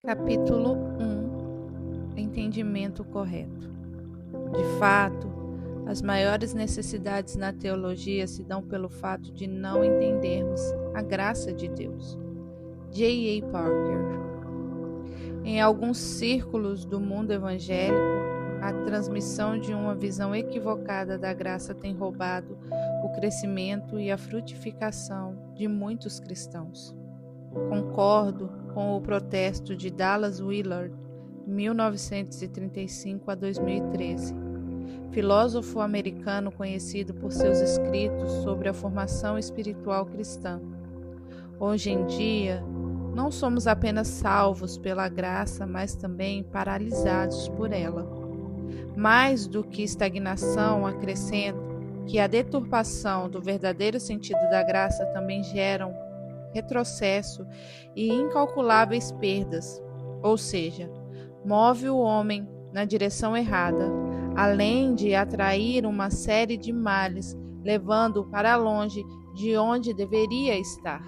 Capítulo 1. Entendimento correto. De fato, as maiores necessidades na teologia se dão pelo fato de não entendermos a graça de Deus. J. A. Parker. Em alguns círculos do mundo evangélico, a transmissão de uma visão equivocada da graça tem roubado o crescimento e a frutificação de muitos cristãos. Concordo com o protesto de Dallas Willard, 1935 a 2013, filósofo americano conhecido por seus escritos sobre a formação espiritual cristã. Hoje em dia, não somos apenas salvos pela graça, mas também paralisados por ela. Mais do que estagnação, acrescento que a deturpação do verdadeiro sentido da graça também geram retrocesso e incalculáveis perdas, ou seja, move o homem na direção errada, além de atrair uma série de males, levando-o para longe de onde deveria estar.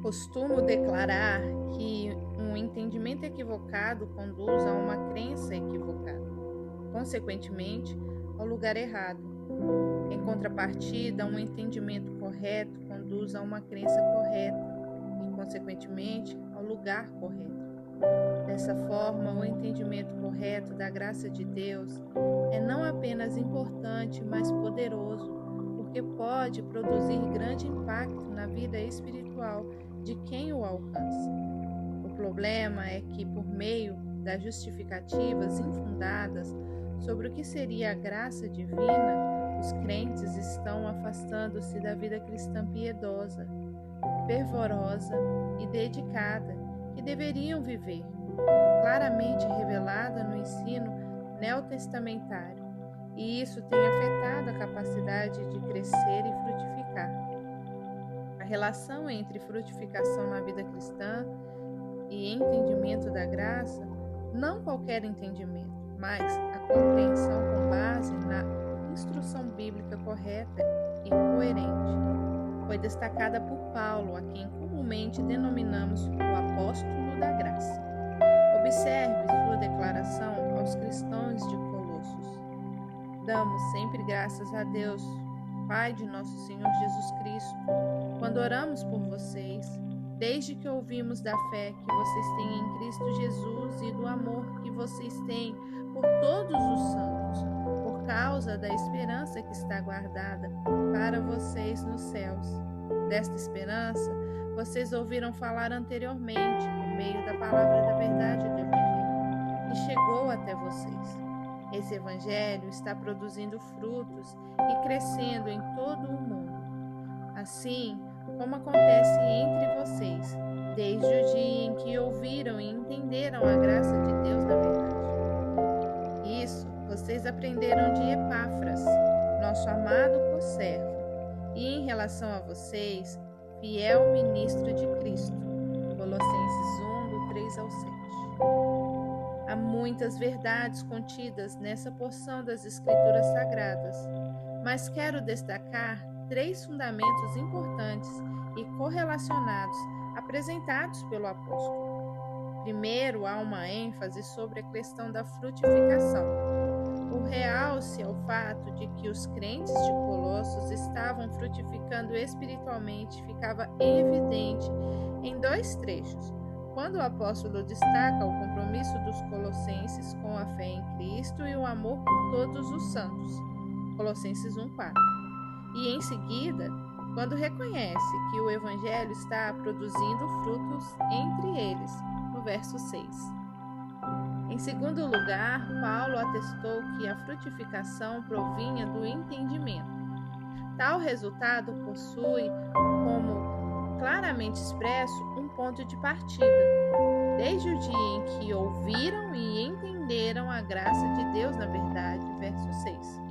Costumo declarar que um entendimento equivocado conduz a uma crença equivocada, consequentemente, ao lugar errado. Em contrapartida, um entendimento correto conduz a uma crença correta e, consequentemente, ao lugar correto. Dessa forma, o entendimento correto da graça de Deus é não apenas importante, mas poderoso, porque pode produzir grande impacto na vida espiritual de quem o alcança. O problema é que, por meio das justificativas infundadas sobre o que seria a graça divina, os crentes estão afastando-se da vida cristã piedosa, fervorosa e dedicada que deveriam viver, claramente revelada no ensino neotestamentário, e isso tem afetado a capacidade de crescer e frutificar. A relação entre frutificação na vida cristã e entendimento da graça, não qualquer entendimento, mas a compreensão com base na instrução bíblica correta e coerente, foi destacada por Paulo, a quem comumente denominamos o apóstolo da graça. Observe sua declaração aos cristãos de Colossos. Damos sempre graças a Deus, Pai de nosso Senhor Jesus Cristo, quando oramos por vocês, desde que ouvimos da fé que vocês têm em Cristo Jesus e do amor que vocês têm por todos os santos, por causa da esperança que está guardada para vocês nos céus. Desta esperança, vocês ouviram falar anteriormente, por meio da palavra da verdade do Evangelho, que chegou até vocês. Esse Evangelho está produzindo frutos e crescendo em todo o mundo. Assim como acontece entre vocês, desde o dia em que ouviram e entenderam a graça de Deus na verdade. Isso vocês aprenderam de Epáfras, nosso amado conservo, e em relação a vocês, fiel ministro de Cristo. Colossenses 1, do 3 ao 7. Há muitas verdades contidas nessa porção das Escrituras Sagradas, mas quero destacar 3 fundamentos importantes e correlacionados apresentados pelo apóstolo. Primeiro, há uma ênfase sobre a questão da frutificação. O realce ao fato de que os crentes de Colossos estavam frutificando espiritualmente ficava evidente em 2 trechos. Quando o apóstolo destaca o compromisso dos colossenses com a fé em Cristo e o amor por todos os santos, Colossenses 1:4. E em seguida, quando reconhece que o Evangelho está produzindo frutos entre eles, no verso 6. Em segundo lugar, Paulo atestou que a frutificação provinha do entendimento. Tal resultado possui, como claramente expresso, um ponto de partida, desde o dia em que ouviram e entenderam a graça de Deus na verdade, verso 6.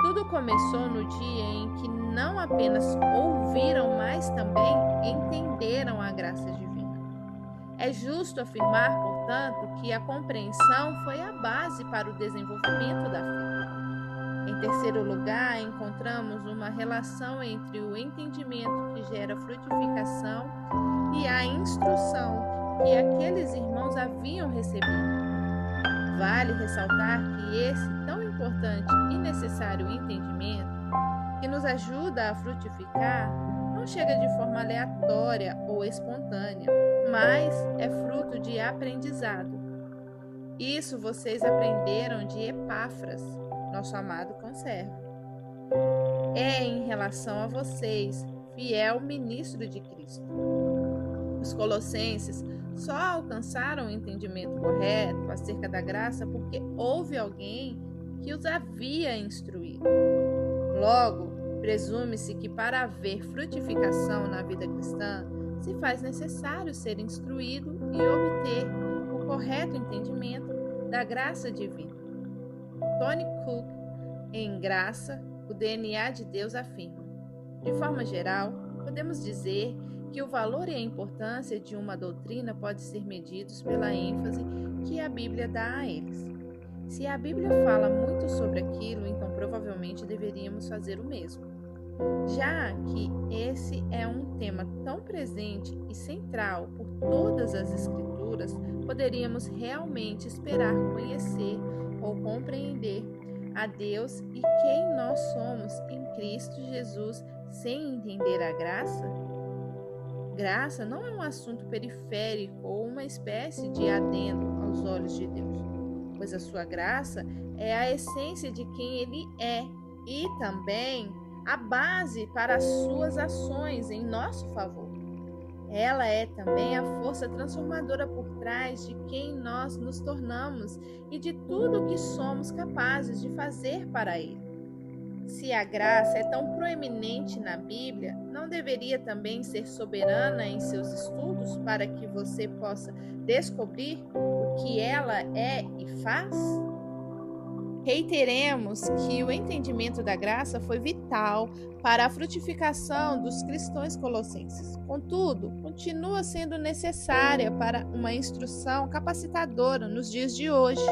Tudo começou no dia em que não apenas ouviram, mas também entenderam a graça divina. É justo afirmar, portanto, que a compreensão foi a base para o desenvolvimento da fé. Em terceiro lugar, encontramos uma relação entre o entendimento que gera frutificação e a instrução que aqueles irmãos haviam recebido. Vale ressaltar que esse tão importante e necessário entendimento, que nos ajuda a frutificar, não chega de forma aleatória ou espontânea, mas é fruto de aprendizado. Isso vocês aprenderam de Epáfras, nosso amado conservo. É em relação a vocês, fiel ministro de Cristo. Os colossenses só alcançaram o entendimento correto acerca da graça porque houve alguém que os havia instruído. Logo, presume-se que para haver frutificação na vida cristã, se faz necessário ser instruído e obter o correto entendimento da graça divina. Tony Cook, em Graça, o DNA de Deus afirma: de forma geral, podemos dizer que o valor e a importância de uma doutrina pode ser medidos pela ênfase que a Bíblia dá a eles. Se a Bíblia fala muito sobre aquilo, então provavelmente deveríamos fazer o mesmo. Já que esse é um tema tão presente e central por todas as Escrituras, poderíamos realmente esperar conhecer ou compreender a Deus e quem nós somos em Cristo Jesus sem entender a graça? Graça não é um assunto periférico ou uma espécie de adendo aos olhos de Deus, pois a sua graça é a essência de quem Ele é e também a base para as suas ações em nosso favor. Ela é também a força transformadora por trás de quem nós nos tornamos e de tudo o que somos capazes de fazer para Ele. Se a graça é tão proeminente na Bíblia, não deveria também ser soberana em seus estudos para que você possa descobrir o que ela é e faz? Reiteremos que o entendimento da graça foi vital para a frutificação dos cristãos colossenses. Contudo, continua sendo necessária para uma instrução capacitadora nos dias de hoje.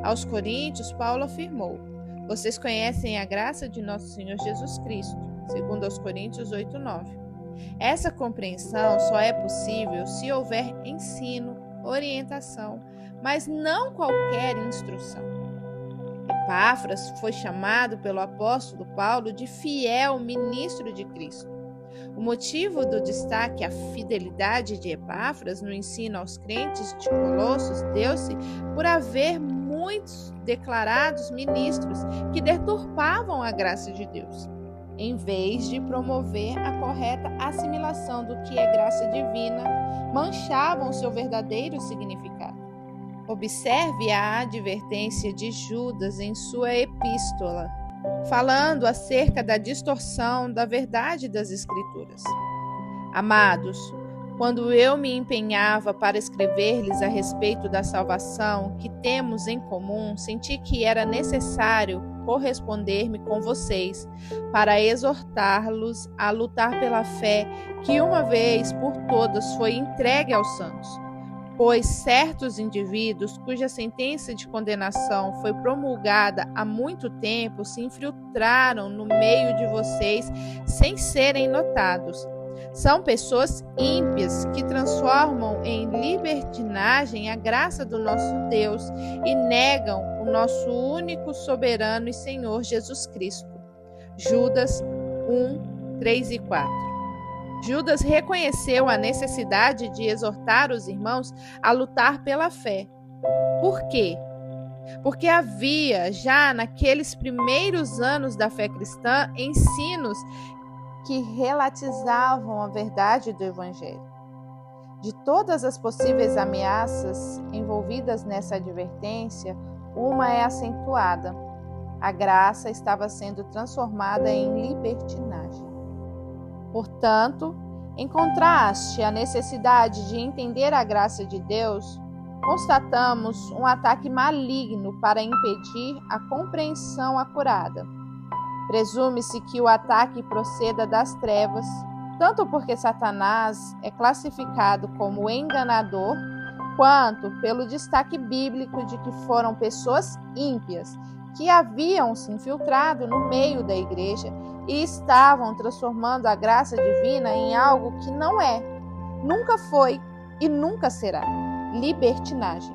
Aos Coríntios, Paulo afirmou: vocês conhecem a graça de nosso Senhor Jesus Cristo, segundo aos Coríntios 8:9. Essa compreensão só é possível se houver ensino, orientação, mas não qualquer instrução. Epáfras foi chamado pelo apóstolo Paulo de fiel ministro de Cristo. O motivo do destaque à fidelidade de Epáfras no ensino aos crentes de Colossos deu-se por haver muitos declarados ministros que deturpavam a graça de Deus, em vez de promover a correta assimilação do que é graça divina, manchavam seu verdadeiro significado. Observe a advertência de Judas em sua epístola, falando acerca da distorção da verdade das Escrituras. Amados, quando eu me empenhava para escrever-lhes a respeito da salvação que temos em comum, senti que era necessário corresponder-me com vocês para exortá-los a lutar pela fé que uma vez por todas foi entregue aos santos. Pois certos indivíduos, cuja sentença de condenação foi promulgada há muito tempo, se infiltraram no meio de vocês sem serem notados. São pessoas ímpias que transformam em libertinagem a graça do nosso Deus e negam o nosso único soberano e Senhor Jesus Cristo. Judas 1, 3 e 4. Judas reconheceu a necessidade de exortar os irmãos a lutar pela fé. Por quê? Porque havia, já naqueles primeiros anos da fé cristã, ensinos que relativizavam a verdade do Evangelho. De todas as possíveis ameaças envolvidas nessa advertência, uma é acentuada: a graça estava sendo transformada em libertinagem. Portanto, em contraste à necessidade de entender a graça de Deus, constatamos um ataque maligno para impedir a compreensão acurada. Presume-se que o ataque proceda das trevas, tanto porque Satanás é classificado como enganador, quanto pelo destaque bíblico de que foram pessoas ímpias que haviam se infiltrado no meio da igreja e estavam transformando a graça divina em algo que não é, nunca foi e nunca será: libertinagem.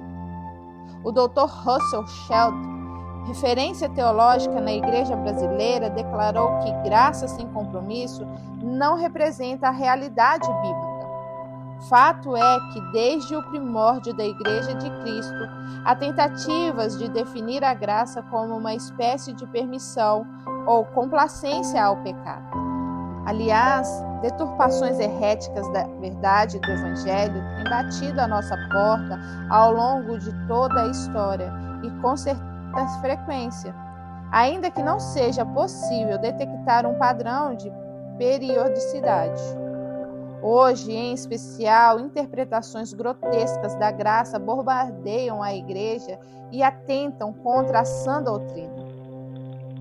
O Dr. Russell Shedd, referência teológica na Igreja Brasileira, declarou que graça sem compromisso não representa a realidade bíblica. Fato é que, desde o primórdio da Igreja de Cristo, há tentativas de definir a graça como uma espécie de permissão ou complacência ao pecado. Aliás, deturpações heréticas da verdade do Evangelho têm batido a nossa porta ao longo de toda a história e com certa frequência, ainda que não seja possível detectar um padrão de periodicidade. Hoje, em especial, interpretações grotescas da graça bombardeiam a Igreja e atentam contra a sã doutrina.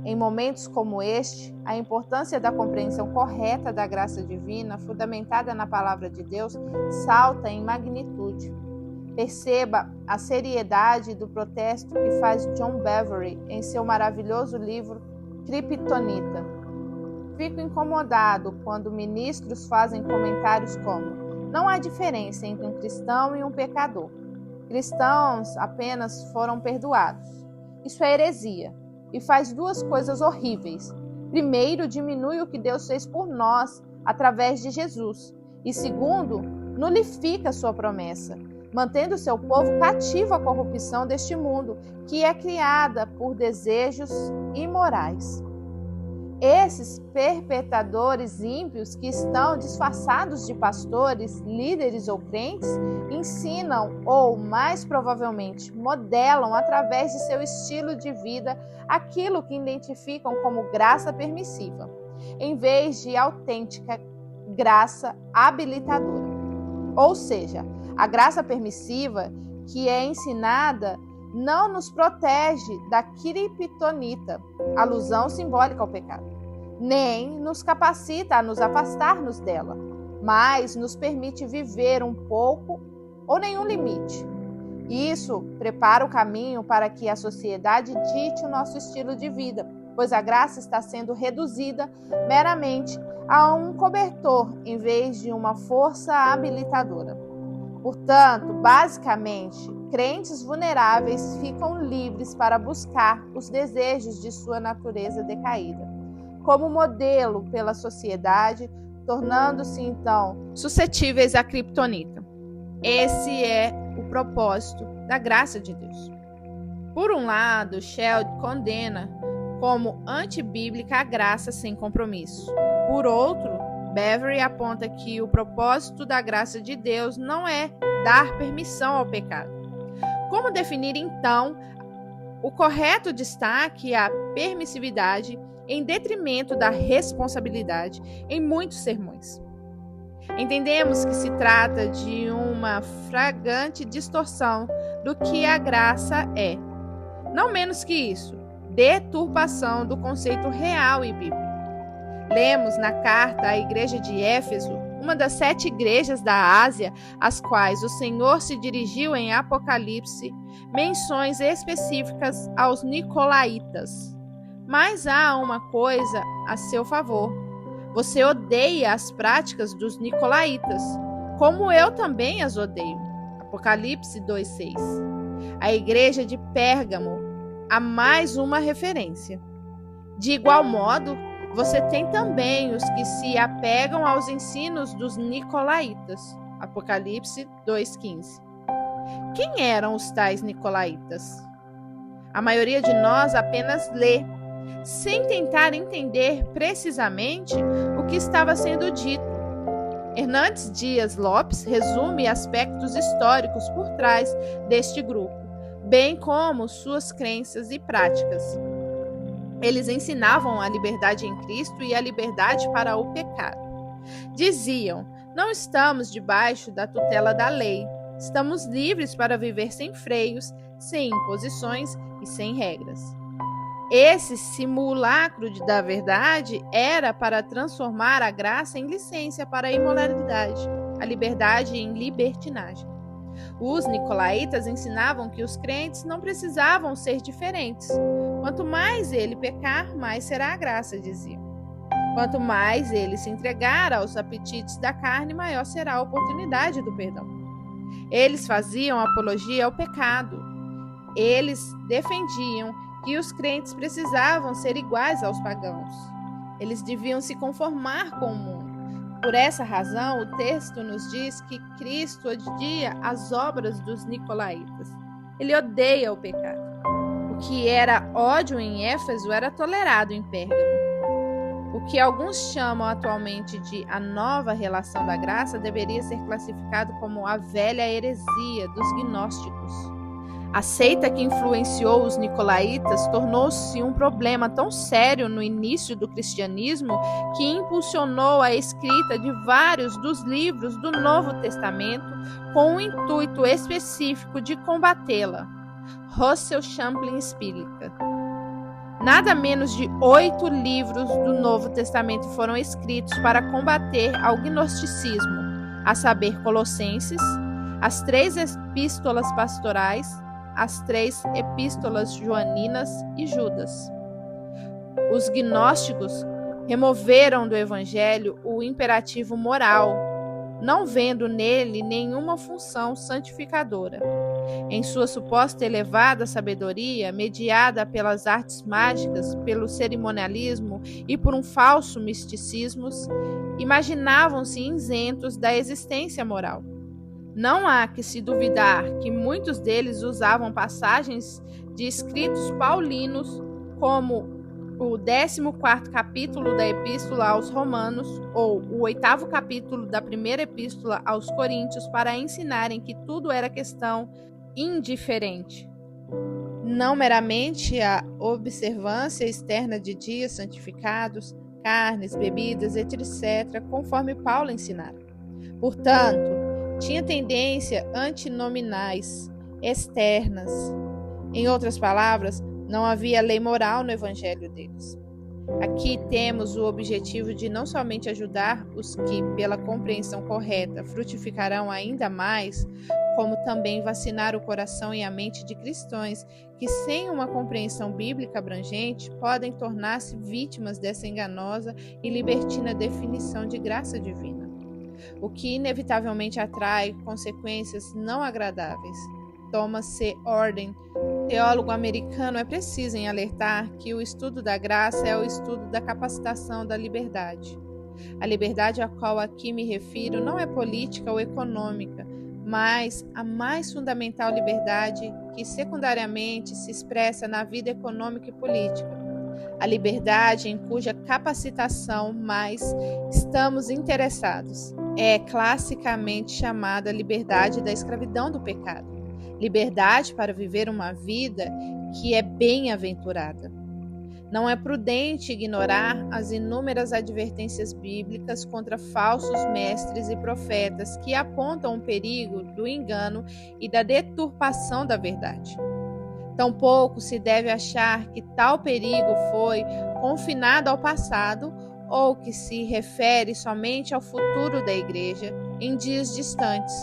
Em momentos como este, a importância da compreensão correta da graça divina, fundamentada na Palavra de Deus, salta em magnitude. Perceba a seriedade do protesto que faz John Bevere em seu maravilhoso livro Kryptonita. Fico incomodado quando ministros fazem comentários como: não há diferença entre um cristão e um pecador. Cristãos apenas foram perdoados. Isso é heresia e faz duas coisas horríveis. Primeiro, diminui o que Deus fez por nós através de Jesus. E segundo, nulifica sua promessa, mantendo seu povo cativo à corrupção deste mundo, que é criada por desejos imorais. Esses perpetradores ímpios que estão disfarçados de pastores, líderes ou crentes, ensinam ou, mais provavelmente, modelam através de seu estilo de vida aquilo que identificam como graça permissiva, em vez de autêntica graça habilitadora. Ou seja, a graça permissiva que é ensinada não nos protege da kryptonita, alusão simbólica ao pecado, nem nos capacita a nos afastar-nos dela, mas nos permite viver um pouco ou nenhum limite. Isso prepara o caminho para que a sociedade dite o nosso estilo de vida, pois a graça está sendo reduzida meramente a um cobertor em vez de uma força habilitadora. Portanto, basicamente, crentes vulneráveis ficam livres para buscar os desejos de sua natureza decaída, como modelo pela sociedade, tornando-se então suscetíveis à kryptonita. Esse é o propósito da graça de Deus. Por um lado, Shedd condena como antibíblica a graça sem compromisso. Por outro, Bevere aponta que o propósito da graça de Deus não é dar permissão ao pecado. Como definir, então, o correto destaque à permissividade em detrimento da responsabilidade em muitos sermões? Entendemos que se trata de uma flagrante distorção do que a graça é. Não menos que isso, deturpação do conceito real e bíblico. Lemos na carta à igreja de Éfeso, uma das 7 igrejas da Ásia, às quais o Senhor se dirigiu em Apocalipse, menções específicas aos nicolaítas. Mas há uma coisa a seu favor. Você odeia as práticas dos nicolaítas, como eu também as odeio. Apocalipse 2:6. A igreja de Pérgamo há mais uma referência. De igual modo, você tem também os que se apegam aos ensinos dos nicolaítas. Apocalipse 2:15. Quem eram os tais nicolaítas? A maioria de nós apenas lê, sem tentar entender precisamente o que estava sendo dito. Hernandes Dias Lopes resume aspectos históricos por trás deste grupo, bem como suas crenças e práticas. Eles ensinavam a liberdade em Cristo e a liberdade para o pecado. Diziam: não estamos debaixo da tutela da lei, estamos livres para viver sem freios, sem imposições e sem regras. Esse simulacro da verdade era para transformar a graça em licença para a imoralidade, a liberdade em libertinagem. Os nicolaítas ensinavam que os crentes não precisavam ser diferentes. Quanto mais ele pecar, mais será a graça, diziam. Quanto mais ele se entregar aos apetites da carne, maior será a oportunidade do perdão. Eles faziam apologia ao pecado. Eles defendiam que os crentes precisavam ser iguais aos pagãos. Eles deviam se conformar com o mundo. Por essa razão, o texto nos diz que Cristo odia as obras dos nicolaítas. Ele odeia o pecado. O que era ódio em Éfeso era tolerado em Pérgamo. O que alguns chamam atualmente de a nova relação da graça deveria ser classificado como a velha heresia dos gnósticos. A seita que influenciou os nicolaítas tornou-se um problema tão sério no início do cristianismo que impulsionou a escrita de vários dos livros do Novo Testamento com o intuito específico de combatê-la. Russell Champlin explica. Nada menos de 8 livros do Novo Testamento foram escritos para combater ao gnosticismo, a saber, Colossenses, as 3 epístolas pastorais, as 3 epístolas joaninas e Judas. Os gnósticos removeram do evangelho o imperativo moral, não vendo nele nenhuma função santificadora. Em sua suposta elevada sabedoria, mediada pelas artes mágicas, pelo cerimonialismo e por um falso misticismo, imaginavam-se isentos da existência moral. Não há que se duvidar que muitos deles usavam passagens de escritos paulinos, como o 14º capítulo da Epístola aos Romanos ou o 8º capítulo da primeira Epístola aos Coríntios, para ensinarem que tudo era questão indiferente, não meramente a observância externa de dias santificados, carnes, bebidas, etc., conforme Paulo ensinara. Portanto, tinha tendência antinominais, externas. Em outras palavras, não havia lei moral no evangelho deles. Aqui temos o objetivo de não somente ajudar os que, pela compreensão correta, frutificarão ainda mais, como também vacinar o coração e a mente de cristãos que, sem uma compreensão bíblica abrangente, podem tornar-se vítimas dessa enganosa e libertina definição de graça divina, o que inevitavelmente atrai consequências não agradáveis. Thomas C. Orden, teólogo americano, é preciso em alertar que o estudo da graça é o estudo da capacitação da liberdade. A liberdade a qual aqui me refiro não é política ou econômica, mas a mais fundamental liberdade que secundariamente se expressa na vida econômica e política. A liberdade em cuja capacitação mais estamos interessados é classicamente chamada liberdade da escravidão do pecado. Liberdade para viver uma vida que é bem-aventurada. Não é prudente ignorar as inúmeras advertências bíblicas contra falsos mestres e profetas que apontam o perigo do engano e da deturpação da verdade. Tampouco se deve achar que tal perigo foi confinado ao passado ou que se refere somente ao futuro da Igreja em dias distantes.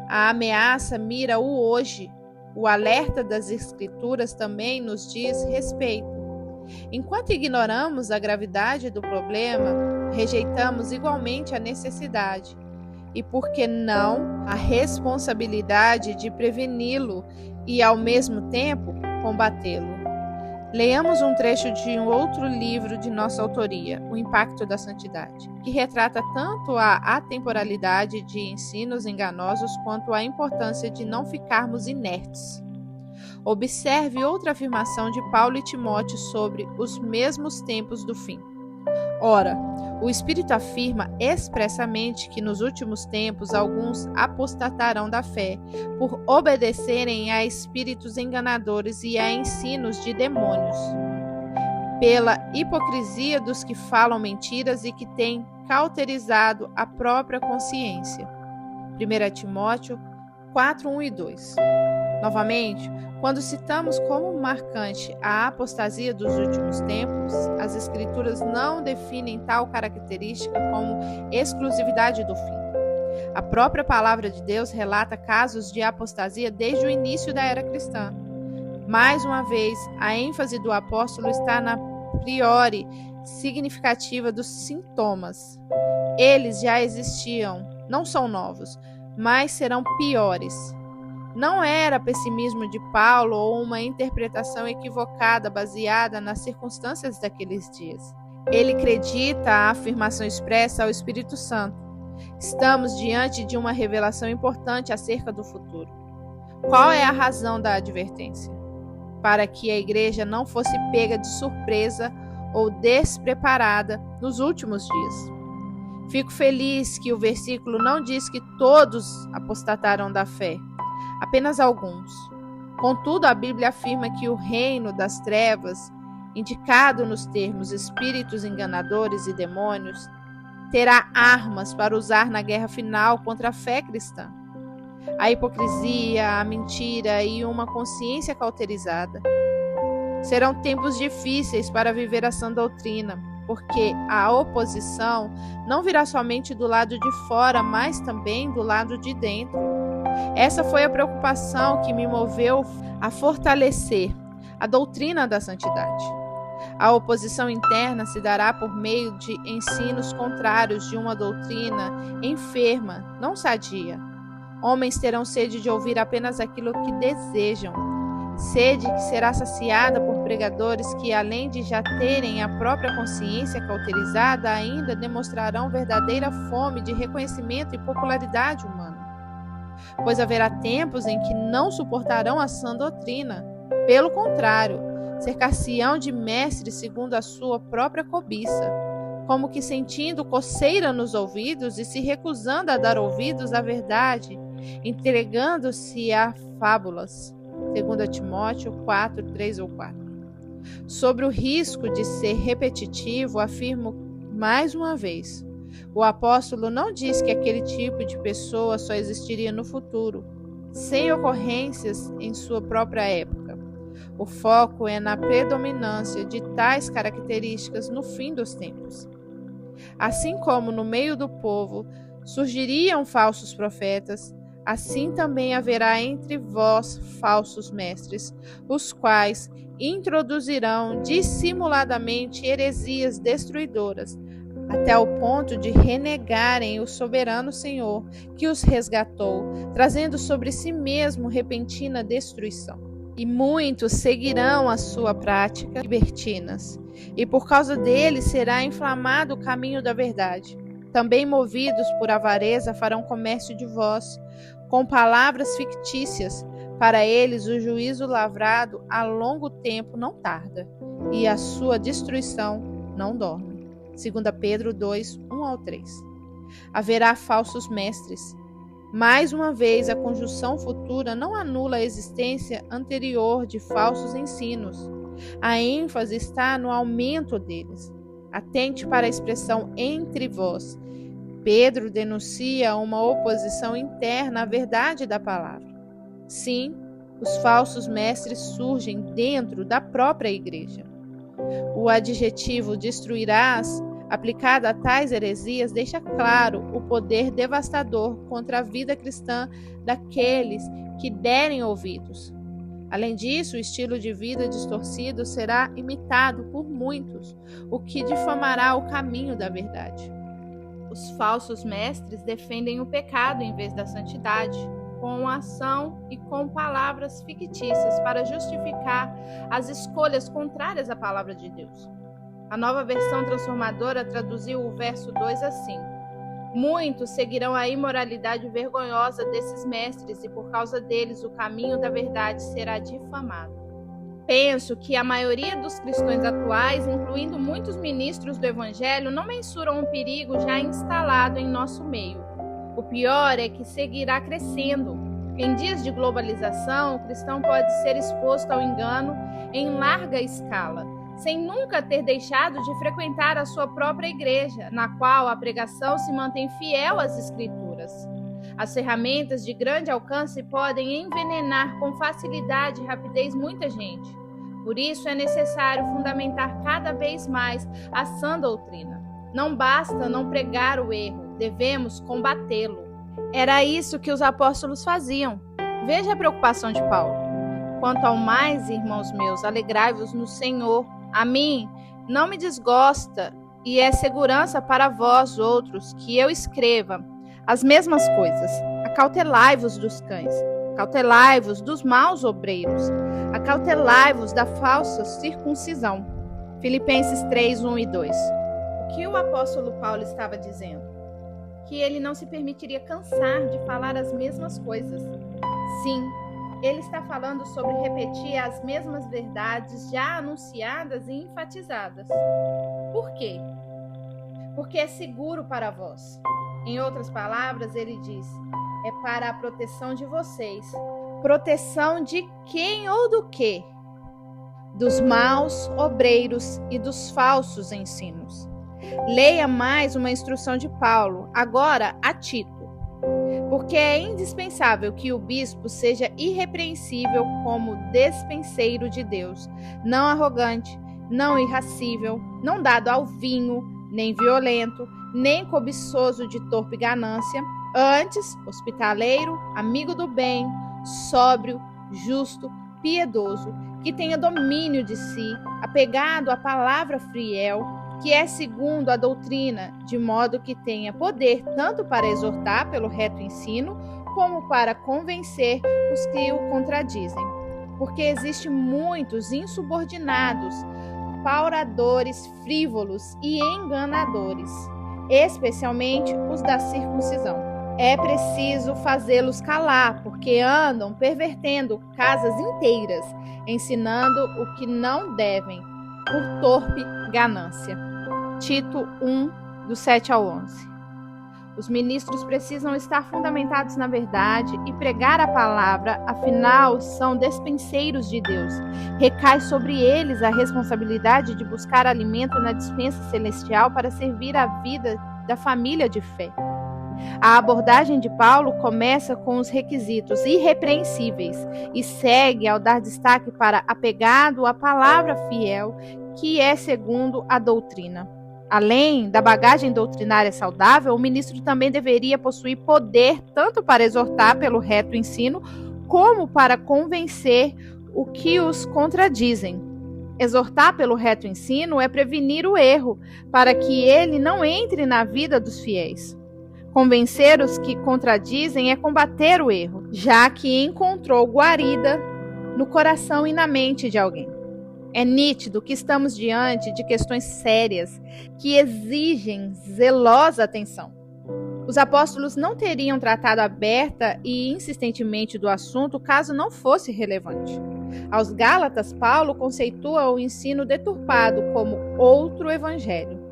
A ameaça mira o hoje. O alerta das Escrituras também nos diz respeito. Enquanto ignoramos a gravidade do problema, rejeitamos igualmente a necessidade e, por que não, a responsabilidade de preveni-lo e, ao mesmo tempo, combatê-lo. Leiamos um trecho de um outro livro de nossa autoria, O Impacto da Santidade, que retrata tanto a atemporalidade de ensinos enganosos quanto a importância de não ficarmos inertes. Observe outra afirmação de Paulo e Timóteo sobre os mesmos tempos do fim. Ora, o Espírito afirma expressamente que nos últimos tempos alguns apostatarão da fé, por obedecerem a espíritos enganadores e a ensinos de demônios, pela hipocrisia dos que falam mentiras e que têm cauterizado a própria consciência. 1 Timóteo 4, 1 e 2. Novamente, quando citamos como marcante a apostasia dos últimos tempos, as Escrituras não definem tal característica como exclusividade do fim. A própria palavra de Deus relata casos de apostasia desde o início da era cristã. Mais uma vez, a ênfase do apóstolo está na priori significativa dos sintomas. Eles já existiam, não são novos, mas serão piores. Não era pessimismo de Paulo ou uma interpretação equivocada baseada nas circunstâncias daqueles dias. Ele acredita a afirmação expressa ao Espírito Santo. Estamos diante de uma revelação importante acerca do futuro. Qual é a razão da advertência? Para que a igreja não fosse pega de surpresa ou despreparada nos últimos dias. Fico feliz que o versículo não diz que todos apostataram da fé, apenas alguns. Contudo, a Bíblia afirma que o reino das trevas, indicado nos termos espíritos enganadores e demônios, terá armas para usar na guerra final contra a fé cristã. A hipocrisia, a mentira e uma consciência cauterizada. Serão tempos difíceis para viver a sã doutrina, porque a oposição não virá somente do lado de fora, mas também do lado de dentro. Essa foi a preocupação que me moveu a fortalecer a doutrina da santidade. A oposição interna se dará por meio de ensinos contrários de uma doutrina enferma, não sadia. Homens terão sede de ouvir apenas aquilo que desejam. Sede que será saciada por pregadores que, além de já terem a própria consciência cauterizada, ainda demonstrarão verdadeira fome de reconhecimento e popularidade humana. Pois haverá tempos em que não suportarão a sã doutrina. Pelo contrário, cercar-se-ão de mestres segundo a sua própria cobiça, como que sentindo coceira nos ouvidos e se recusando a dar ouvidos à verdade, entregando-se a fábulas. 2 Timóteo 4, 3 ou 4. Sobre o risco de ser repetitivo, afirmo mais uma vez: o apóstolo não diz que aquele tipo de pessoa só existiria no futuro, sem ocorrências em sua própria época. O foco é na predominância de tais características no fim dos tempos. Assim como no meio do povo surgiriam falsos profetas, assim também haverá entre vós falsos mestres, os quais introduzirão dissimuladamente heresias destruidoras, até ao ponto de renegarem o soberano Senhor que os resgatou, trazendo sobre si mesmo repentina destruição. E muitos seguirão a sua prática libertinas, e por causa deles será inflamado o caminho da verdade. Também movidos por avareza farão comércio de vós, com palavras fictícias. Para eles o juízo lavrado a longo tempo não tarda, e a sua destruição não dorme. 2 Pedro 2, 1 ao 3. Haverá falsos mestres. Mais uma vez, a conjunção futura não anula a existência anterior de falsos ensinos. A ênfase está no aumento deles. Atente para a expressão entre vós. Pedro denuncia uma oposição interna à verdade da palavra. Sim, os falsos mestres surgem dentro da própria igreja. O adjetivo destruirás, aplicado a tais heresias, deixa claro o poder devastador contra a vida cristã daqueles que derem ouvidos. Além disso, o estilo de vida distorcido será imitado por muitos, o que difamará o caminho da verdade. Os falsos mestres defendem o pecado em vez da santidade, com ação e com palavras fictícias para justificar as escolhas contrárias à palavra de Deus. A Nova Versão Transformadora traduziu o verso 2 assim: muitos seguirão a imoralidade vergonhosa desses mestres e por causa deles o caminho da verdade será difamado. Penso que a maioria dos cristãos atuais, incluindo muitos ministros do Evangelho, não mensuram o perigo já instalado em nosso meio. O pior é que seguirá crescendo. Em dias de globalização, o cristão pode ser exposto ao engano em larga escala, sem nunca ter deixado de frequentar a sua própria igreja, na qual a pregação se mantém fiel às Escrituras. As ferramentas de grande alcance podem envenenar com facilidade e rapidez muita gente. Por isso é necessário fundamentar cada vez mais a sã doutrina. Não basta não pregar o erro, devemos combatê-lo. Era isso que os apóstolos faziam. Veja a preocupação de Paulo. Quanto ao mais, irmãos meus, alegrai-vos no Senhor. A mim não me desgosta e é segurança para vós outros que eu escreva as mesmas coisas. A Acautelai-vos dos cães, acautelai-vos dos maus obreiros, acautelai-vos da falsa circuncisão. Filipenses 3, 1 e 2. O que o apóstolo Paulo estava dizendo? Que ele não se permitiria cansar de falar as mesmas coisas. Sim, ele está falando sobre repetir as mesmas verdades já anunciadas e enfatizadas. Por quê? Porque é seguro para vós. Em outras palavras, ele diz, é para a proteção de vocês. Proteção de quem ou do quê? Dos maus obreiros e dos falsos ensinos. Leia mais uma instrução de Paulo, agora a Tito. Porque é indispensável que o bispo seja irrepreensível como despenseiro de Deus, não arrogante, não irascível, não dado ao vinho, nem violento, nem cobiçoso de torpe ganância, antes hospitaleiro, amigo do bem, sóbrio, justo, piedoso, que tenha domínio de si, apegado à palavra fiel, que é segundo a doutrina, de modo que tenha poder tanto para exortar pelo reto ensino, como para convencer os que o contradizem. Porque existem muitos insubordinados, pauradores, frívolos e enganadores, especialmente os da circuncisão. É preciso fazê-los calar, porque andam pervertendo casas inteiras, ensinando o que não devem, por torpe ganância. Tito 1, do 7 ao 11. Os ministros precisam estar fundamentados na verdade e pregar a palavra, afinal, são despenseiros de Deus. Recai sobre eles a responsabilidade de buscar alimento na despensa celestial para servir a vida da família de fé. A abordagem de Paulo começa com os requisitos irrepreensíveis e segue ao dar destaque para apegado à palavra fiel, que é segundo a doutrina. Além da bagagem doutrinária saudável, o ministro também deveria possuir poder tanto para exortar pelo reto ensino, como para convencer o que os contradizem. Exortar pelo reto ensino é prevenir o erro, para que ele não entre na vida dos fiéis. Convencer os que contradizem é combater o erro, já que encontrou guarida no coração e na mente de alguém. É nítido que estamos diante de questões sérias que exigem zelosa atenção. Os apóstolos não teriam tratado aberta e insistentemente do assunto caso não fosse relevante. Aos Gálatas, Paulo conceitua o ensino deturpado como outro evangelho.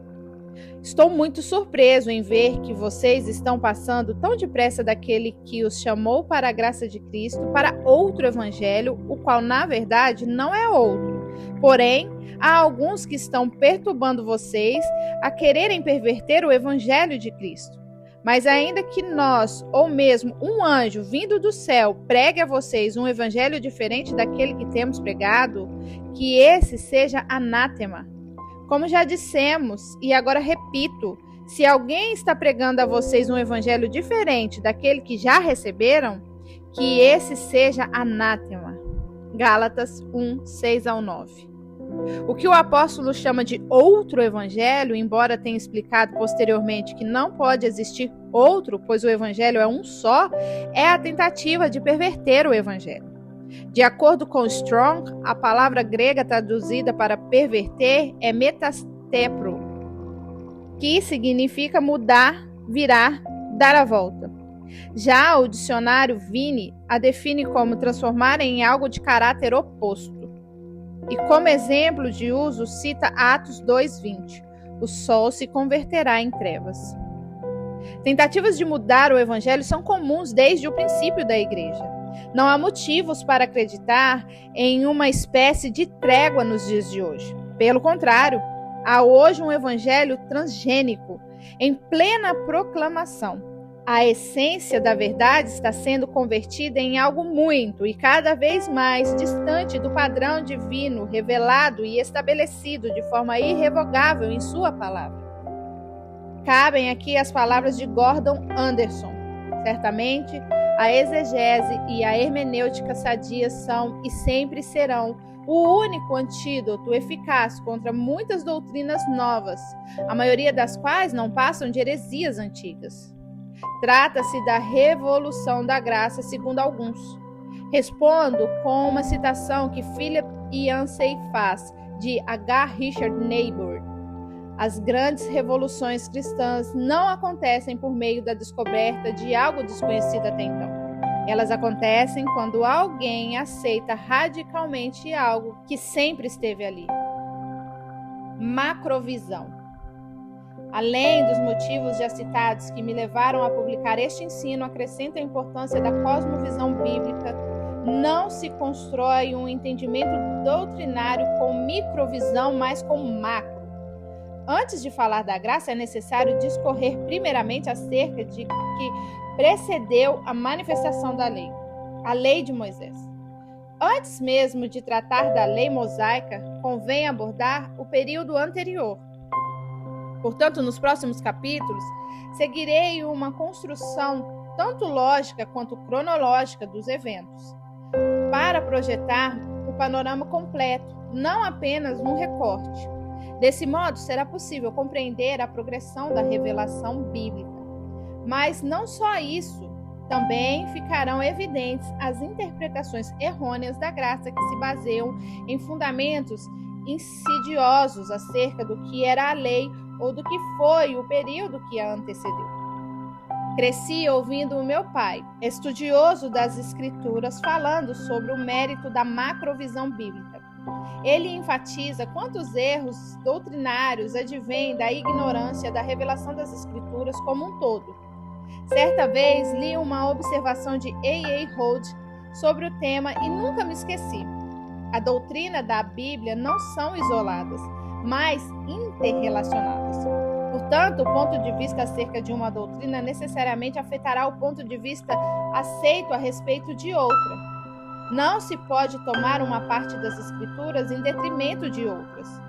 Estou muito surpreso em ver que vocês estão passando tão depressa daquele que os chamou para a graça de Cristo para outro evangelho, o qual, na verdade, não é outro. Porém, há alguns que estão perturbando vocês a quererem perverter o evangelho de Cristo. Mas ainda que nós, ou mesmo um anjo vindo do céu, pregue a vocês um evangelho diferente daquele que temos pregado, que esse seja anátema. Como já dissemos, e agora repito, se alguém está pregando a vocês um evangelho diferente daquele que já receberam, que esse seja anátema. Gálatas 1, 6 ao 9. O que o apóstolo chama de outro evangelho, embora tenha explicado posteriormente que não pode existir outro, pois o evangelho é um só, é a tentativa de perverter o evangelho. De acordo com Strong, a palavra grega traduzida para perverter é metastepro, que significa mudar, virar, dar a volta. Já o dicionário Vini a define como transformar em algo de caráter oposto. E como exemplo de uso cita Atos 2:20. O sol se converterá em trevas. Tentativas de mudar o evangelho são comuns desde o princípio da igreja. Não há motivos para acreditar em uma espécie de trégua nos dias de hoje. Pelo contrário, há hoje um evangelho transgênico, em plena proclamação. A essência da verdade está sendo convertida em algo muito e cada vez mais distante do padrão divino revelado e estabelecido de forma irrevogável em sua palavra. Cabem aqui as palavras de Gordon Anderson. Certamente, a exegese e a hermenêutica sadia são e sempre serão o único antídoto eficaz contra muitas doutrinas novas, a maioria das quais não passam de heresias antigas. Trata-se da revolução da graça, segundo alguns. Respondo com uma citação que Philip Yancey faz, de H. Richard Niebuhr. As grandes revoluções cristãs não acontecem por meio da descoberta de algo desconhecido até então. Elas acontecem quando alguém aceita radicalmente algo que sempre esteve ali. Macrovisão. Além dos motivos já citados que me levaram a publicar este ensino, acrescento a importância da cosmovisão bíblica. Não se constrói um entendimento doutrinário com microvisão, mas com macro. Antes de falar da graça, é necessário discorrer primeiramente acerca de que precedeu a manifestação da lei, a lei de Moisés. Antes mesmo de tratar da lei mosaica, convém abordar o período anterior. Portanto, nos próximos capítulos, seguirei uma construção tanto lógica quanto cronológica dos eventos, para projetar o panorama completo, não apenas um recorte. Desse modo, será possível compreender a progressão da revelação bíblica. Mas não só isso, também ficarão evidentes as interpretações errôneas da graça que se baseiam em fundamentos insidiosos acerca do que era a lei ou do que foi o período que a antecedeu. Cresci ouvindo o meu pai, estudioso das Escrituras, falando sobre o mérito da macrovisão bíblica. Ele enfatiza quantos erros doutrinários advêm da ignorância da revelação das Escrituras como um todo. Certa vez li uma observação de A.A. Holt sobre o tema e nunca me esqueci. A doutrina da Bíblia não são isoladas, mas interrelacionadas. Portanto, o ponto de vista acerca de uma doutrina necessariamente afetará o ponto de vista aceito a respeito de outra. Não se pode tomar uma parte das Escrituras em detrimento de outras.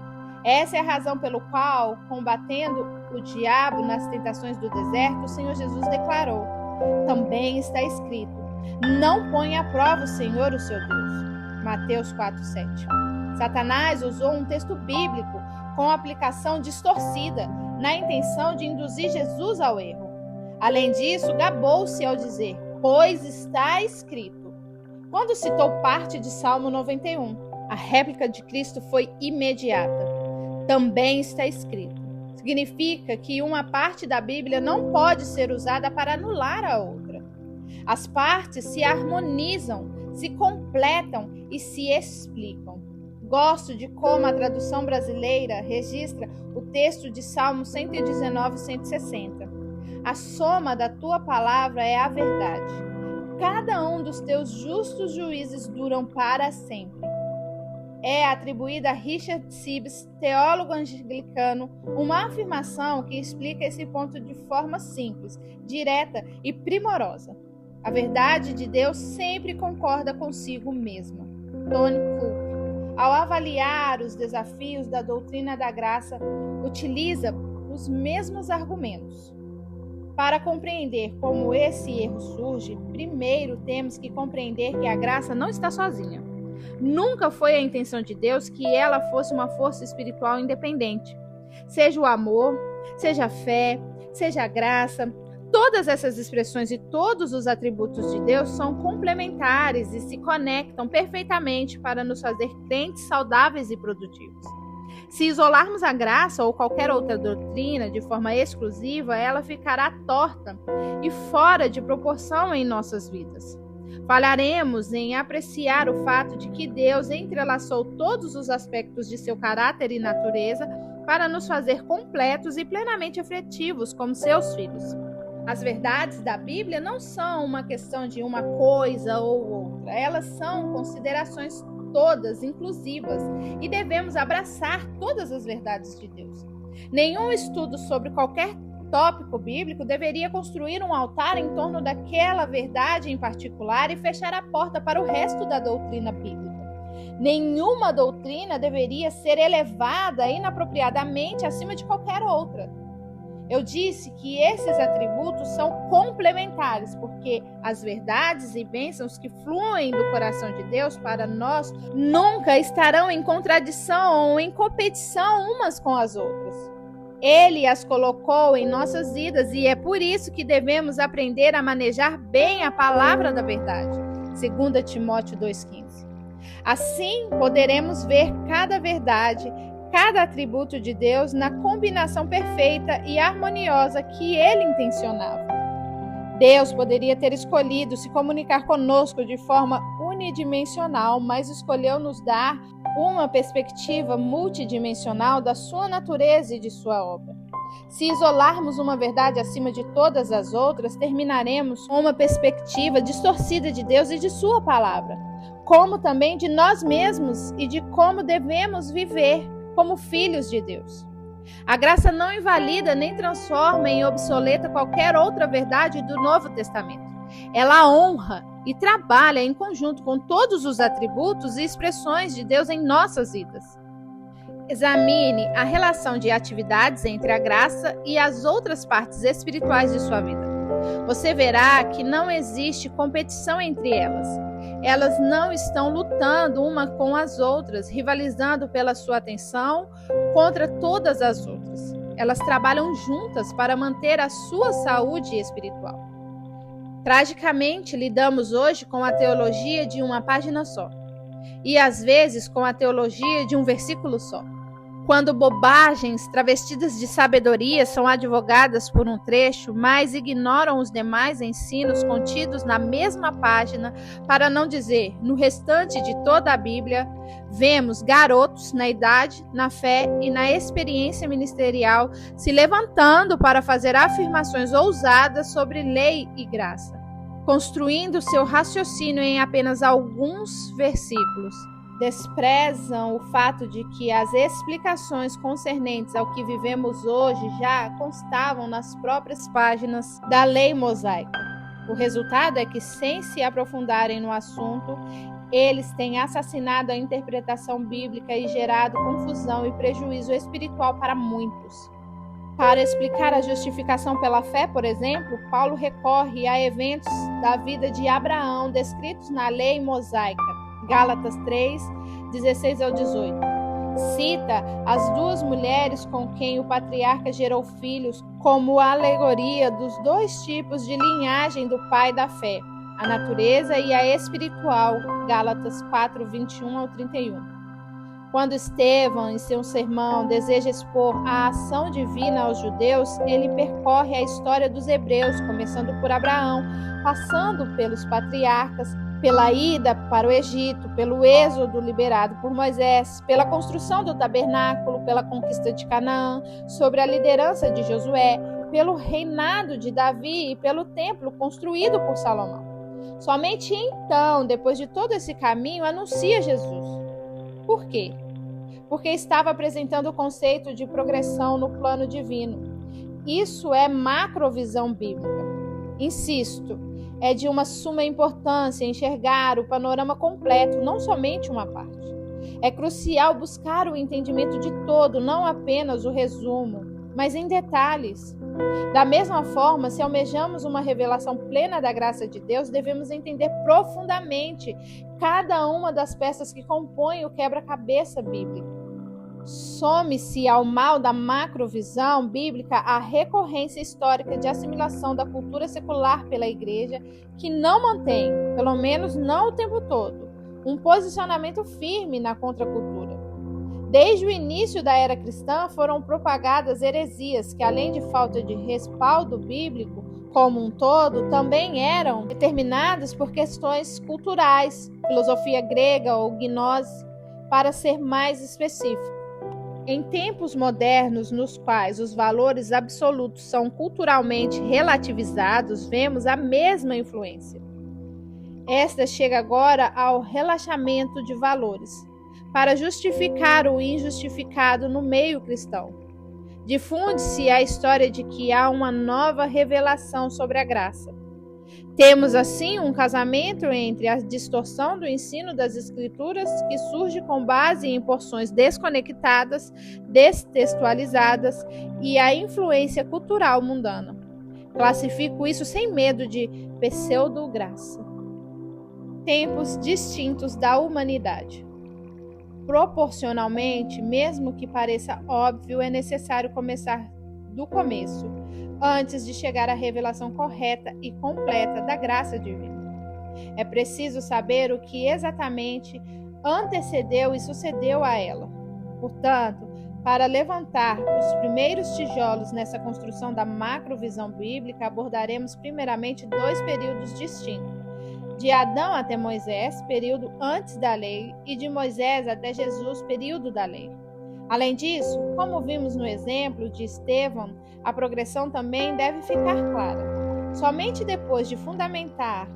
Essa é a razão pelo qual, combatendo o diabo nas tentações do deserto, o Senhor Jesus declarou: também está escrito, não ponha à prova o Senhor, o seu Deus. Mateus 4:7. Satanás usou um texto bíblico com aplicação distorcida, na intenção de induzir Jesus ao erro. Além disso, gabou-se ao dizer, pois está escrito. Quando citou parte de Salmo 91, a réplica de Cristo foi imediata. Também está escrito. Significa que uma parte da Bíblia não pode ser usada para anular a outra. As partes se harmonizam, se completam e se explicam. Gosto de como a tradução brasileira registra o texto de Salmo 119 e 160. A soma da tua palavra é a verdade. Cada um dos teus justos juízes duram para sempre. É atribuída a Richard Sibbes, teólogo anglicano, uma afirmação que explica esse ponto de forma simples, direta e primorosa. A verdade de Deus sempre concorda consigo mesma. Tony Cook, ao avaliar os desafios da doutrina da graça, utiliza os mesmos argumentos. Para compreender como esse erro surge, primeiro temos que compreender que a graça não está sozinha. Nunca foi a intenção de Deus que ela fosse uma força espiritual independente. Seja o amor, seja a fé, seja a graça, todas essas expressões e todos os atributos de Deus são complementares e se conectam perfeitamente para nos fazer crentes saudáveis e produtivos. Se isolarmos a graça ou qualquer outra doutrina de forma exclusiva, ela ficará torta e fora de proporção em nossas vidas. Falharemos em apreciar o fato de que Deus entrelaçou todos os aspectos de seu caráter e natureza para nos fazer completos e plenamente efetivos como seus filhos. As verdades da Bíblia não são uma questão de uma coisa ou outra, elas são considerações todas inclusivas e devemos abraçar todas as verdades de Deus. Nenhum estudo sobre qualquer tópico bíblico deveria construir um altar em torno daquela verdade em particular e fechar a porta para o resto da doutrina bíblica. Nenhuma doutrina deveria ser elevada inapropriadamente acima de qualquer outra. Eu disse que esses atributos são complementares, porque as verdades e bênçãos que fluem do coração de Deus para nós nunca estarão em contradição ou em competição umas com as outras. Ele as colocou em nossas vidas e é por isso que devemos aprender a manejar bem a palavra da verdade. 2 Timóteo 2,15. Assim, poderemos ver cada verdade, cada atributo de Deus na combinação perfeita e harmoniosa que Ele intencionava. Deus poderia ter escolhido se comunicar conosco de forma unidimensional, mas escolheu nos dar uma perspectiva multidimensional da sua natureza e de sua obra. Se isolarmos uma verdade acima de todas as outras, terminaremos com uma perspectiva distorcida de Deus e de sua palavra, como também de nós mesmos e de como devemos viver como filhos de Deus. A graça não invalida nem transforma em obsoleta qualquer outra verdade do Novo Testamento. Ela honra e trabalha em conjunto com todos os atributos e expressões de Deus em nossas vidas. Examine a relação de atividades entre a graça e as outras partes espirituais de sua vida. Você verá que não existe competição entre elas. Elas não estão lutando uma com as outras, rivalizando pela sua atenção contra todas as outras. Elas trabalham juntas para manter a sua saúde espiritual. Tragicamente, lidamos hoje com a teologia de uma página só, e às vezes com a teologia de um versículo só. Quando bobagens travestidas de sabedoria são advogadas por um trecho, mas ignoram os demais ensinos contidos na mesma página, para não dizer no restante de toda a Bíblia, vemos garotos na idade, na fé e na experiência ministerial se levantando para fazer afirmações ousadas sobre lei e graça, construindo seu raciocínio em apenas alguns versículos. Desprezam o fato de que as explicações concernentes ao que vivemos hoje já constavam nas próprias páginas da lei mosaica. O resultado é que, sem se aprofundarem no assunto, eles têm assassinado a interpretação bíblica e gerado confusão e prejuízo espiritual para muitos. Para explicar a justificação pela fé, por exemplo, Paulo recorre a eventos da vida de Abraão descritos na lei mosaica. Gálatas 3, 16 ao 18. Cita as duas mulheres com quem o patriarca gerou filhos como alegoria dos dois tipos de linhagem do pai da fé, a natureza e a espiritual. Gálatas 4, 21 ao 31. Quando Estevão, em seu sermão, deseja expor a ação divina aos judeus, ele percorre a história dos hebreus, começando por Abraão, passando pelos patriarcas, pela ida para o Egito, pelo êxodo liberado por Moisés, pela construção do tabernáculo, pela conquista de Canaã, sobre a liderança de Josué, pelo reinado de Davi e pelo templo construído por Salomão. Somente então, depois de todo esse caminho, anuncia Jesus. Por quê? Porque estava apresentando o conceito de progressão no plano divino. Isso é macrovisão bíblica. Insisto, é de uma suma importância enxergar o panorama completo, não somente uma parte. É crucial buscar o entendimento de todo, não apenas o resumo, mas em detalhes. Da mesma forma, se almejamos uma revelação plena da graça de Deus, devemos entender profundamente cada uma das peças que compõem o quebra-cabeça bíblico. Some-se ao mal da macrovisão bíblica a recorrência histórica de assimilação da cultura secular pela igreja, que não mantém, pelo menos não o tempo todo, um posicionamento firme na contracultura. Desde o início da era cristã foram propagadas heresias que, além de falta de respaldo bíblico como um todo, também eram determinadas por questões culturais, filosofia grega ou gnose, para ser mais específico. Em tempos modernos, nos quais os valores absolutos são culturalmente relativizados, vemos a mesma influência. Esta chega agora ao relaxamento de valores, para justificar o injustificado no meio cristão. Difunde-se a história de que há uma nova revelação sobre a graça. Temos, assim, um casamento entre a distorção do ensino das Escrituras, que surge com base em porções desconectadas, destextualizadas, e a influência cultural mundana. Classifico isso sem medo de pseudo-graça. Tempos distintos da humanidade. Proporcionalmente, mesmo que pareça óbvio, é necessário começar do começo, antes de chegar à revelação correta e completa da graça divina. É preciso saber o que exatamente antecedeu e sucedeu a ela. Portanto, para levantar os primeiros tijolos nessa construção da macrovisão bíblica, abordaremos primeiramente 2 períodos distintos. De Adão até Moisés, período antes da lei, e de Moisés até Jesus, período da lei. Além disso, como vimos no exemplo de Estevão, a progressão também deve ficar clara. Somente depois de fundamentar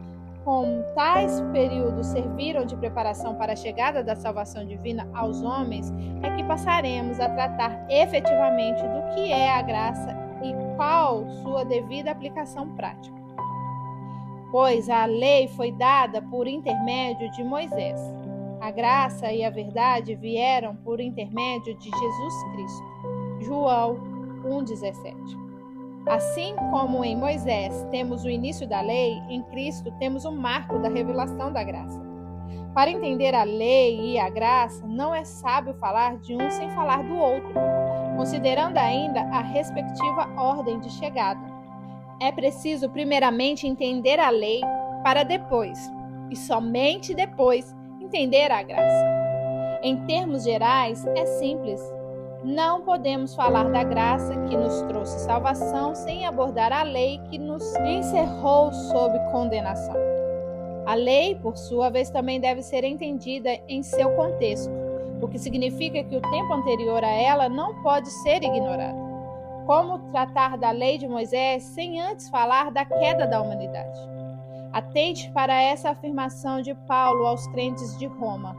como tais períodos serviram de preparação para a chegada da salvação divina aos homens, é que passaremos a tratar efetivamente do que é a graça e qual sua devida aplicação prática. Pois a lei foi dada por intermédio de Moisés. A graça e a verdade vieram por intermédio de Jesus Cristo. João 1,17. Assim como em Moisés temos o início da lei, em Cristo temos o marco da revelação da graça. Para entender a lei e a graça, não é sábio falar de um sem falar do outro, considerando ainda a respectiva ordem de chegada. É preciso primeiramente entender a lei para depois, e somente depois, entender a graça. Em termos gerais, é simples. Não podemos falar da graça que nos trouxe salvação sem abordar a lei que nos encerrou sob condenação. A lei, por sua vez, também deve ser entendida em seu contexto, o que significa que o tempo anterior a ela não pode ser ignorado. Como tratar da lei de Moisés sem antes falar da queda da humanidade? Atente para essa afirmação de Paulo aos crentes de Roma.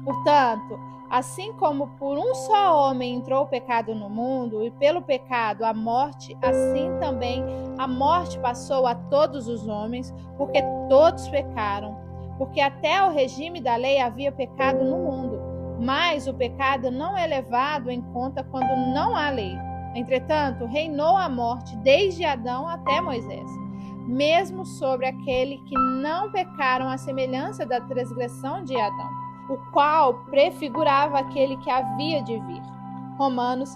Portanto, assim como por um só homem entrou o pecado no mundo, e pelo pecado a morte, assim também a morte passou a todos os homens, porque todos pecaram. Porque até o regime da lei havia pecado no mundo, mas o pecado não é levado em conta quando não há lei. Entretanto, reinou a morte desde Adão até Moisés, mesmo sobre aquele que não pecaram à semelhança da transgressão de Adão, o qual prefigurava aquele que havia de vir. Romanos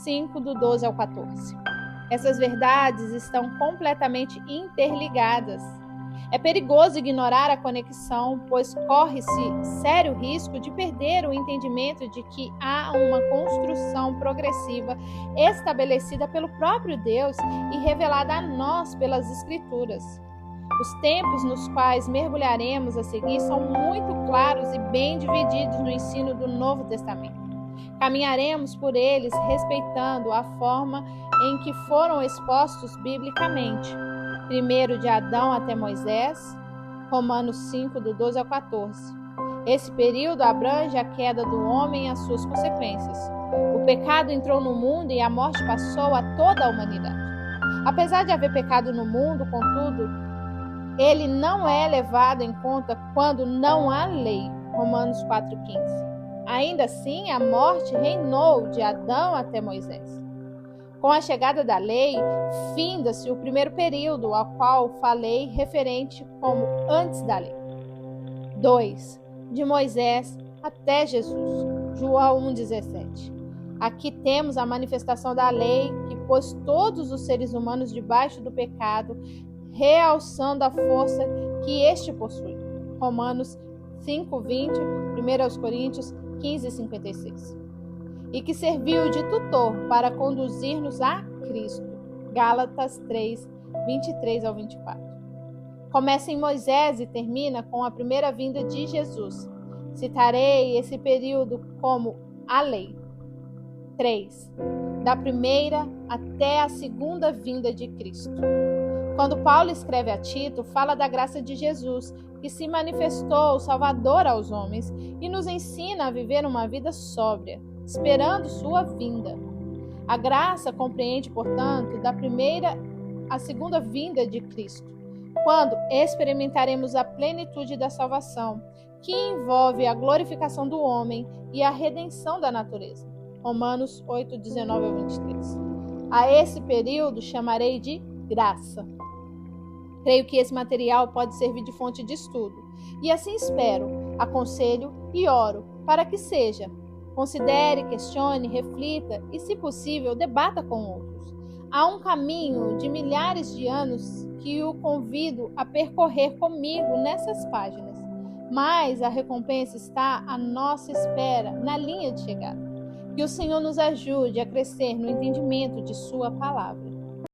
5, do 12 ao 14. Essas verdades estão completamente interligadas. É perigoso ignorar a conexão, pois corre-se sério risco de perder o entendimento de que há uma construção progressiva estabelecida pelo próprio Deus e revelada a nós pelas Escrituras. Os tempos nos quais mergulharemos a seguir são muito claros e bem divididos no ensino do Novo Testamento. Caminharemos por eles respeitando a forma em que foram expostos biblicamente. Primeiro de Adão até Moisés, Romanos 5, do 12 ao 14. Esse período abrange a queda do homem e as suas consequências. O pecado entrou no mundo e a morte passou a toda a humanidade. Apesar de haver pecado no mundo, contudo, ele não é levado em conta quando não há lei. Romanos 4,15. Ainda assim, a morte reinou de Adão até Moisés. Com a chegada da lei, finda-se o primeiro período ao qual falei referente como antes da lei. 2. De Moisés até Jesus. João 1,17. Aqui temos a manifestação da lei que pôs todos os seres humanos debaixo do pecado, realçando a força que este possui. Romanos 5,20, 1 Coríntios 15,56. E que serviu de tutor para conduzir-nos a Cristo. Gálatas 3, 23 ao 24. Começa em Moisés e termina com a primeira vinda de Jesus. Citarei esse período como a lei. 3. Da primeira até a segunda vinda de Cristo. Quando Paulo escreve a Tito, fala da graça de Jesus, que se manifestou Salvador aos homens e nos ensina a viver uma vida sóbria, esperando sua vinda. A graça compreende, portanto, da primeira à segunda vinda de Cristo, quando experimentaremos a plenitude da salvação, que envolve a glorificação do homem e a redenção da natureza. Romanos 8, 19 a 23. A esse período chamarei de graça. Creio que esse material pode servir de fonte de estudo, e assim espero, aconselho e oro para que seja. Considere, questione, reflita e, se possível, debata com outros. Há um caminho de milhares de anos que o convido a percorrer comigo nessas páginas, mas a recompensa está à nossa espera na linha de chegada. Que o Senhor nos ajude a crescer no entendimento de Sua palavra.